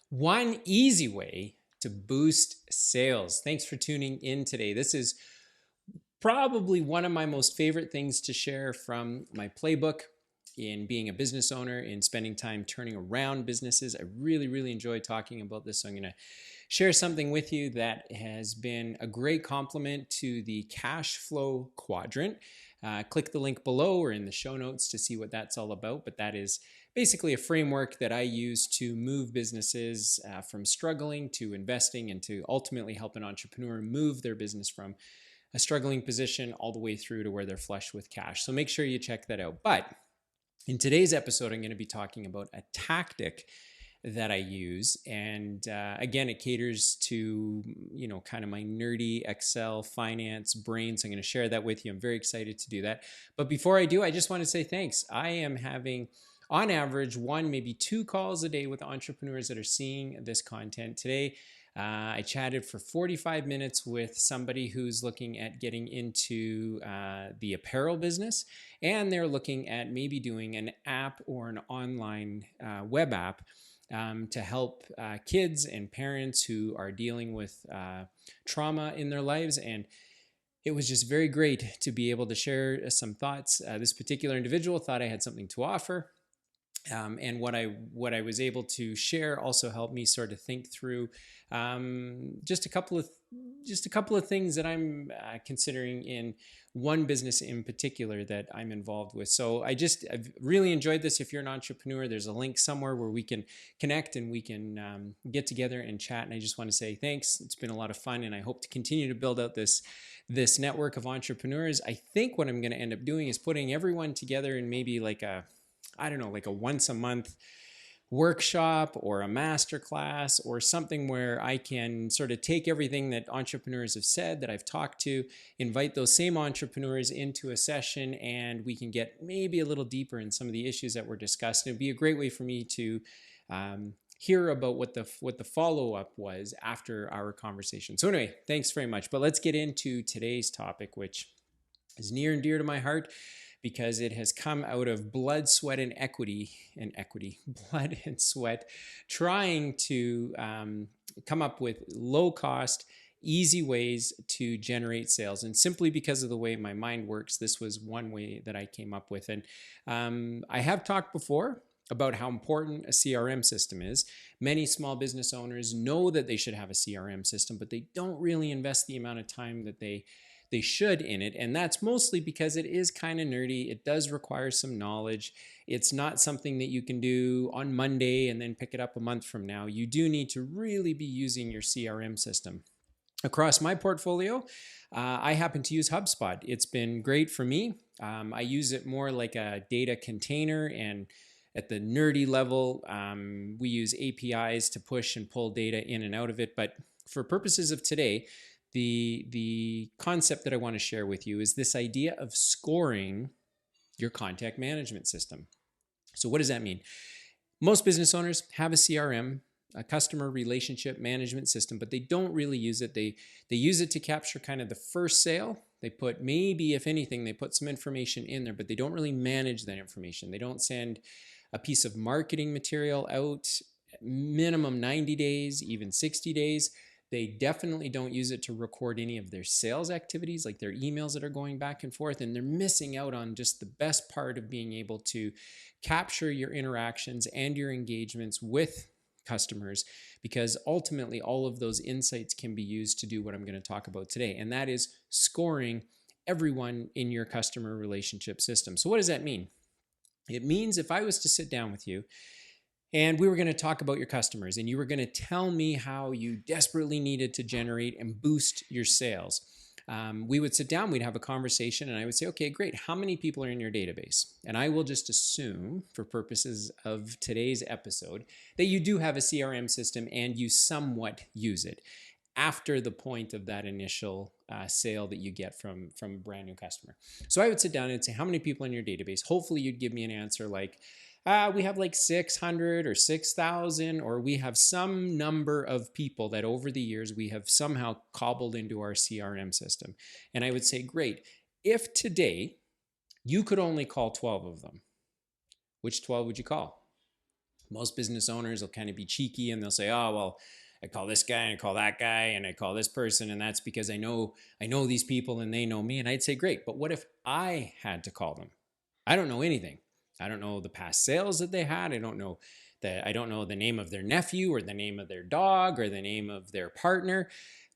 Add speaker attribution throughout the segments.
Speaker 1: One easy way to boost sales. Thanks for tuning in today. This is probably one of my most favorite things to share from my playbook in being a business owner, in spending time turning around businesses. I really enjoy talking about this. So I'm going to share something with you that has been a great complement to the cash flow quadrant. Click the link below or in the show notes to see what that's all about. But that is basically a framework that I use to move businesses from struggling to investing and to ultimately help an entrepreneur move their business from a struggling position all the way through to where they're flush with cash. So make sure you check that out. But in today's episode, I'm going to be talking about a tactic that I use. And again, it caters to, kind of my nerdy Excel finance brain. So I'm going to share that with you. I'm very excited to do that. But before I do, I just want to say thanks. I am having, on average, one, maybe two calls a day with entrepreneurs that are seeing this content. Today, I chatted for 45 minutes with somebody who's looking at getting into the apparel business, and they're looking at maybe doing an app or an online web app to help kids and parents who are dealing with trauma in their lives. And it was just very great to be able to share some thoughts. This particular individual thought I had something to offer. And what I was able to share also helped me sort of think through just a couple of things that I'm considering in one business in particular that I'm involved with. So I've really enjoyed this. If you're an entrepreneur, there's a link somewhere where we can connect and we can get together and chat. And I just want to say thanks. It's been a lot of fun, and I hope to continue to build out this network of entrepreneurs. I think what I'm going to end up doing is putting everyone together in maybe like a once a month workshop or a master class or something where I can sort of take everything that entrepreneurs have said that I've talked to, invite those same entrepreneurs into a session, and we can get maybe a little deeper in some of the issues that were discussed. And it'd be a great way for me to hear about what the follow-up was after our conversation. So anyway, thanks very much. But let's get into today's topic, which is near and dear to my heart, because it has come out of blood, sweat, and blood and sweat, trying to come up with low cost, easy ways to generate sales. And simply because of the way my mind works, this was one way that I came up with. And I have talked before about how important a CRM system is. Many small business owners know that they should have a CRM system, but they don't really invest the amount of time that they should in it. And that's mostly because it is kind of nerdy. It does require some knowledge. It's not something that you can do on Monday and then pick it up a month from now. You do need to really be using your CRM system. Across my portfolio, I happen to use HubSpot. It's been great for me. I use it more like a data container, and at the nerdy level, we use APIs to push and pull data in and out of it. But for purposes of today, the concept that I want to share with you is this idea of scoring your contact management system. So what does that mean? Most business owners have a CRM, a customer relationship management system, but they don't really use it. They use it to capture kind of the first sale. They put, maybe if anything, they put some information in there, but they don't really manage that information. They don't send a piece of marketing material out minimum 90 days, even 60 days. They definitely don't use it to record any of their sales activities, like their emails that are going back and forth. And they're missing out on just the best part of being able to capture your interactions and your engagements with customers, because ultimately all of those insights can be used to do what I'm going to talk about today. And that is scoring everyone in your customer relationship system. So what does that mean? It means if I was to sit down with you and we were going to talk about your customers, and you were going to tell me how you desperately needed to generate and boost your sales. We would sit down, we'd have a conversation, and I would say, okay, great. How many people are in your database? And I will just assume, for purposes of today's episode, that you do have a CRM system and you somewhat use it after the point of that initial sale that you get from a brand new customer. So I would sit down and say, how many people in your database? Hopefully you'd give me an answer like, we have like 600 or 6,000, or we have some number of people that over the years we have somehow cobbled into our CRM system. And I would say, great. If today you could only call 12 of them, which 12 would you call? Most business owners will kind of be cheeky and they'll say, oh, well, I call this guy and I call that guy and I call this person, and that's because I know these people and they know me. And I'd say, great, but what if I had to call them? I don't know anything. I don't know the past sales that they had. I don't know the name of their nephew or the name of their dog or the name of their partner.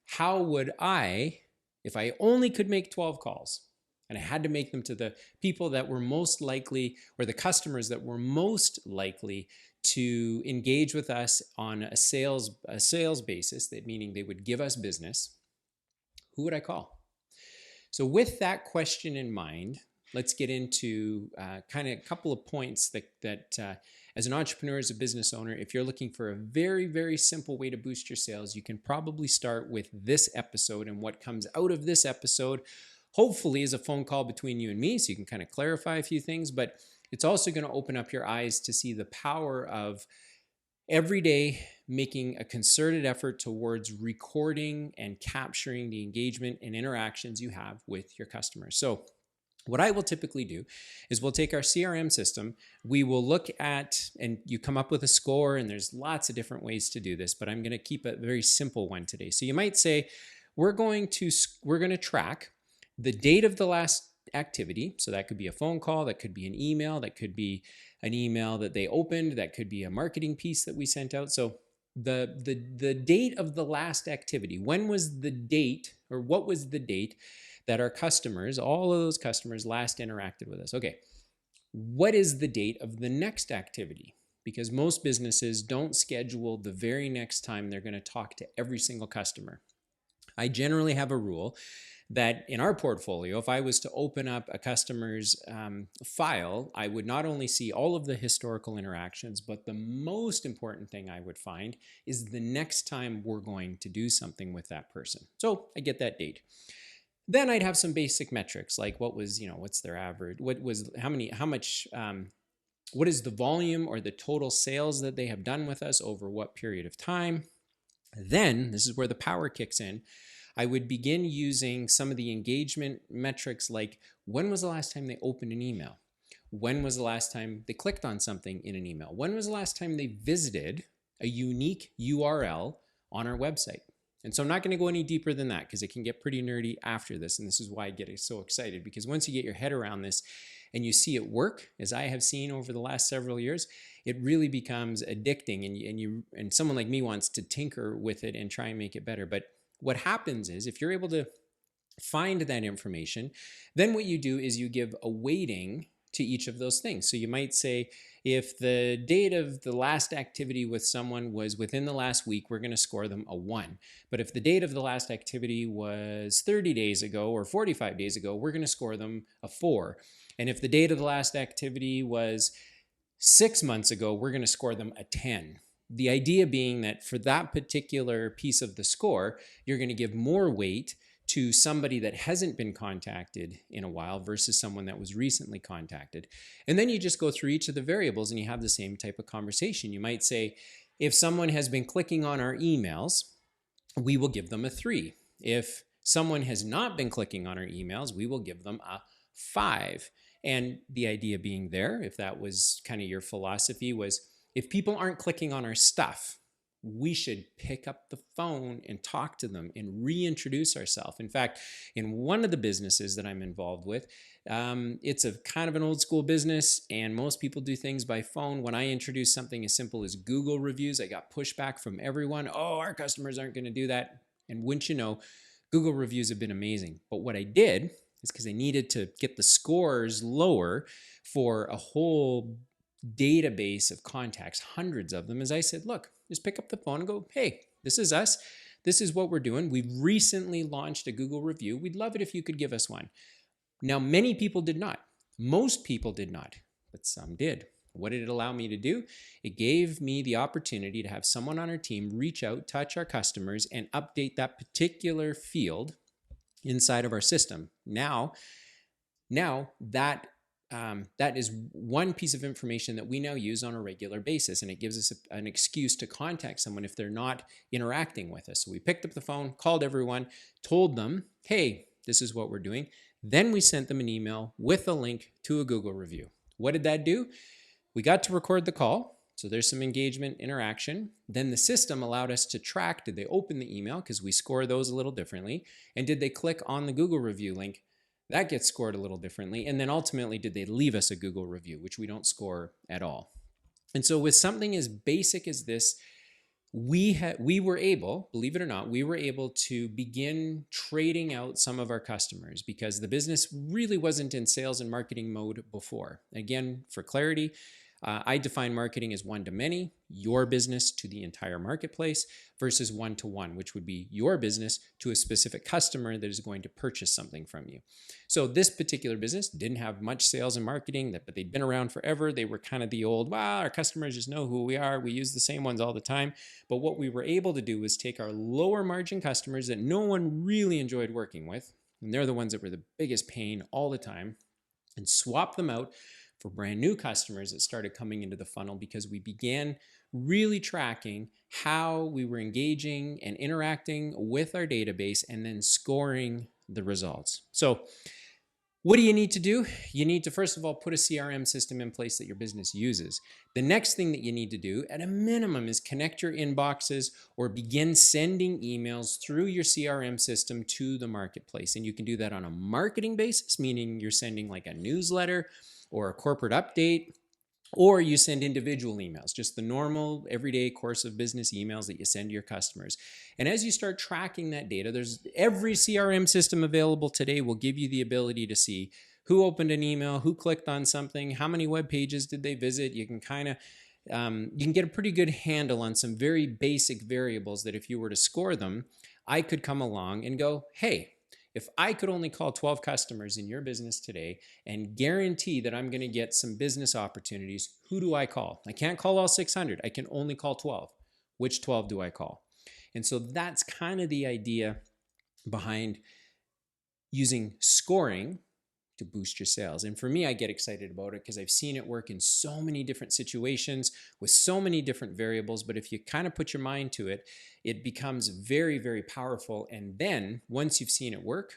Speaker 1: How would I, if I only could make 12 calls and I had to make them to the people that were most likely, or the customers that were most likely to engage with us on a sales basis, that meaning they would give us business, who would I call? So with that question in mind, let's get into kind of a couple of points that as an entrepreneur, as a business owner, if you're looking for a very, very simple way to boost your sales, you can probably start with this episode. And what comes out of this episode, hopefully, is a phone call between you and me, so you can kind of clarify a few things, but it's also going to open up your eyes to see the power of every day making a concerted effort towards recording and capturing the engagement and interactions you have with your customers. So what I will typically do is we'll take our CRM system, we will look at, and you come up with a score, and there's lots of different ways to do this, but I'm going to keep a very simple one today. So you might say, we're going to track the date of the last activity. So that could be a phone call, that could be an email, that could be an email that they opened, that could be a marketing piece that we sent out. So the date of the last activity, when was the date, or what was the date that our customers, all of those customers, last interacted with us? Okay, what is the date of the next activity? Because most businesses don't schedule the very next time they're going to talk to every single customer. I generally have a rule that in our portfolio, if I was to open up a customer's file, I would not only see all of the historical interactions, but the most important thing I would find is the next time we're going to do something with that person. So I get that date. Then I'd have some basic metrics, like what's their average, what is the volume or the total sales that they have done with us over what period of time. Then, this is where the power kicks in, I would begin using some of the engagement metrics, like when was the last time they opened an email? When was the last time they clicked on something in an email? When was the last time they visited a unique URL on our website? And so I'm not going to go any deeper than that, because it can get pretty nerdy after this. And this is why I get so excited, because once you get your head around this and you see it work, as I have seen over the last several years, it really becomes addicting, and someone like me wants to tinker with it and try and make it better. But what happens is, if you're able to find that information, then what you do is you give a weighting to each of those things. So you might say, if the date of the last activity with someone was within the last week, we're going to score them a 1. But if the date of the last activity was 30 days ago or 45 days ago, we're going to score them a 4. And if the date of the last activity was 6 months ago, we're going to score them a 10. The idea being that for that particular piece of the score, you're going to give more weight to somebody that hasn't been contacted in a while versus someone that was recently contacted. And then you just go through each of the variables and you have the same type of conversation. You might say, if someone has been clicking on our emails, we will give them a 3. If someone has not been clicking on our emails, we will give them a 5. And the idea being there, if that was kind of your philosophy, was if people aren't clicking on our stuff, we should pick up the phone and talk to them and reintroduce ourselves. In fact, in one of the businesses that I'm involved with, it's a kind of an old school business, and most people do things by phone. When I introduced something as simple as Google reviews, I got pushback from everyone. Oh, our customers aren't going to do that. And wouldn't you know, Google reviews have been amazing. But what I did is, because I needed to get the scores lower for a whole database of contacts, hundreds of them, as I said, look, just pick up the phone and go, hey, this is us. This is what we're doing. We've recently launched a Google review. We'd love it if you could give us one. Now, many people did not. Most people did not, but some did. What did it allow me to do? It gave me the opportunity to have someone on our team reach out, touch our customers, and update that particular field inside of our system. Now that is one piece of information that we now use on a regular basis, and it gives us an excuse to contact someone if they're not interacting with us. So we picked up the phone, called everyone, told them, hey, this is what we're doing. Then we sent them an email with a link to a Google review. What did that do? We got to record the call. So there's some engagement, interaction. Then the system allowed us to track, did they open the email? Because we score those a little differently. And did they click on the Google review link? That gets scored a little differently. And then ultimately, did they leave us a Google review, which we don't score at all. And so with something as basic as this, we were able, believe it or not, we were able to begin trading out some of our customers because the business really wasn't in sales and marketing mode before. Again, for clarity, I define marketing as one-to-many, your business to the entire marketplace, versus one-to-one, which would be your business to a specific customer that is going to purchase something from you. So this particular business didn't have much sales and marketing, but they'd been around forever. They were kind of the old, wow, our customers just know who we are. We use the same ones all the time. But what we were able to do was take our lower margin customers that no one really enjoyed working with, and they're the ones that were the biggest pain all the time, and swap them out for brand new customers that started coming into the funnel because we began really tracking how we were engaging and interacting with our database and then scoring the results. So what do you need to do? You need to, first of all, put a CRM system in place that your business uses. The next thing that you need to do at a minimum is connect your inboxes or begin sending emails through your CRM system to the marketplace. And you can do that on a marketing basis, meaning you're sending like a newsletter or a corporate update, or you send individual emails, just the normal everyday course of business emails that you send to your customers. And as you start tracking that data, there's every CRM system available today will give you the ability to see who opened an email, who clicked on something, how many web pages did they visit. You can kind of you can get a pretty good handle on some very basic variables that if you were to score them, I could come along and go, hey, if I could only call 12 customers in your business today and guarantee that I'm going to get some business opportunities, who do I call? I can't call all 600. I can only call 12. Which 12 do I call? And so that's kind of the idea behind using scoring to boost your sales. And for me, I get excited about it because I've seen it work in so many different situations with so many different variables. But if you kind of put your mind to it, it becomes very, very powerful. And then once you've seen it work,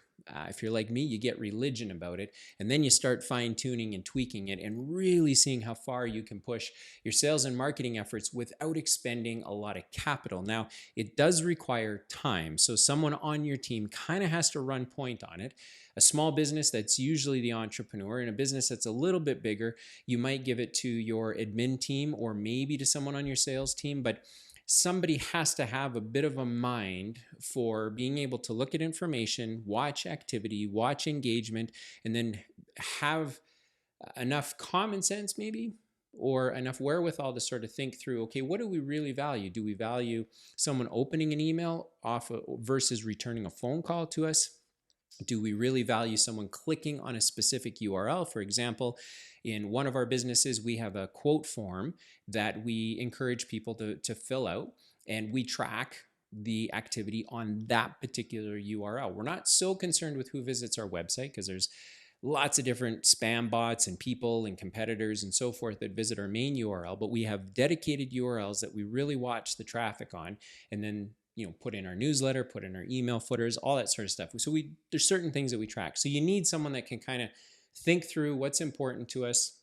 Speaker 1: if you're like me, you get religion about it. And then you start fine tuning and tweaking it and really seeing how far you can push your sales and marketing efforts without expending a lot of capital. Now, it does require time. So someone on your team kind of has to run point on it. A small business, that's usually the entrepreneur. In a business that's a little bit bigger, you might give it to your admin team or maybe to someone on your sales team, but somebody has to have a bit of a mind for being able to look at information, watch activity, watch engagement, and then have enough common sense maybe or enough wherewithal to sort of think through, okay, what do we really value? Do we value someone opening an email versus returning a phone call to us? Do we really value someone clicking on a specific URL? For example, in one of our businesses, we have a quote form that we encourage people to fill out, and we track the activity on that particular URL. We're not so concerned with who visits our website because there's lots of different spam bots and people and competitors and so forth that visit our main URL, but we have dedicated URLs that we really watch the traffic on, and then put in our newsletter, put in our email footers, all that sort of stuff. So there's certain things that we track. So you need someone that can kind of think through what's important to us,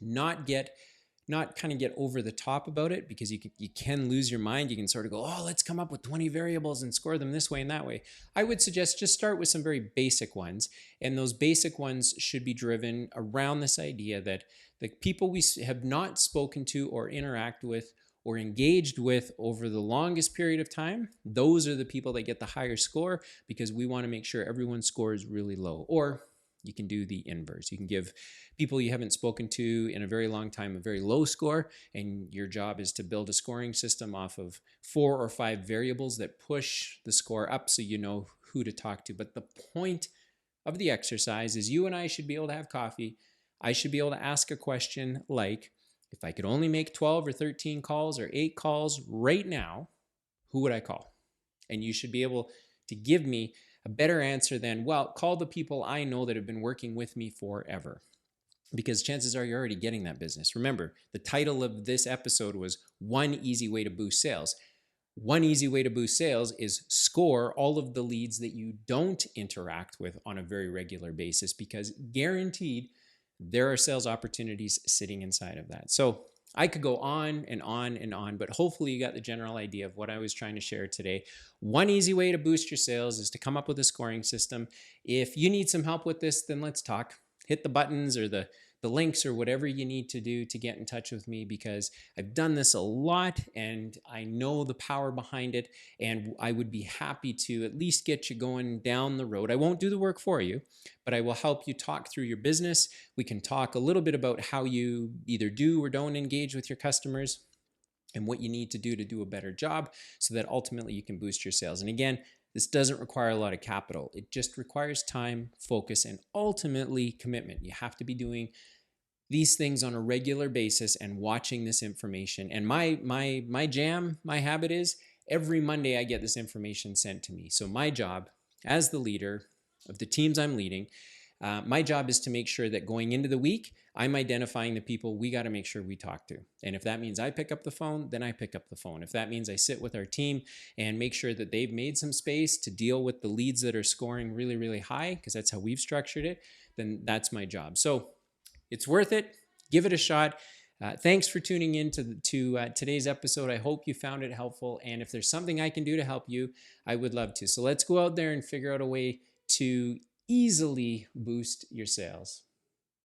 Speaker 1: not kind of get over the top about it, because you can lose your mind. You can sort of go, oh, let's come up with 20 variables and score them this way and that way. I would suggest just start with some very basic ones. And those basic ones should be driven around this idea that the people we have not spoken to or interact with or engaged with over the longest period of time, those are the people that get the higher score, because we want to make sure everyone's score is really low. Or you can do the inverse. You can give people you haven't spoken to in a very long time a very low score, and your job is to build a scoring system off of 4 or 5 variables that push the score up so you know who to talk to. But the point of the exercise is you and I should be able to have coffee. I should be able to ask a question like, if I could only make 12 or 13 calls or 8 calls right now, who would I call? And you should be able to give me a better answer than, well, call the people I know that have been working with me forever. Because chances are you're already getting that business. Remember, the title of this episode was One Easy Way to Boost Sales. One easy way to boost sales is score all of the leads that you don't interact with on a very regular basis, because guaranteed there are sales opportunities sitting inside of that. So I could go on and on and on, but hopefully you got the general idea of what I was trying to share today. One easy way to boost your sales is to come up with a scoring system. If you need some help with this, then let's talk. Hit the buttons or the links or whatever you need to do to get in touch with me, because I've done this a lot and I know the power behind it, and I would be happy to at least get you going down the road. I won't do the work for you, but I will help you talk through your business. We can talk a little bit about how you either do or don't engage with your customers and what you need to do a better job so that ultimately you can boost your sales. And again, this doesn't require a lot of capital. It just requires time, focus, and ultimately commitment. You have to be doing these things on a regular basis and watching this information. And my habit is every Monday I get this information sent to me. So my job as the leader of the teams I'm leading, my job is to make sure that going into the week, I'm identifying the people we got to make sure we talk to. And if that means I pick up the phone, then I pick up the phone. If that means I sit with our team and make sure that they've made some space to deal with the leads that are scoring really, really high, because that's how we've structured it, then that's my job. So it's worth it. Give it a shot. Thanks for tuning in to today's episode. I hope you found it helpful. And if there's something I can do to help you, I would love to. So let's go out there and figure out a way to easily boost your sales.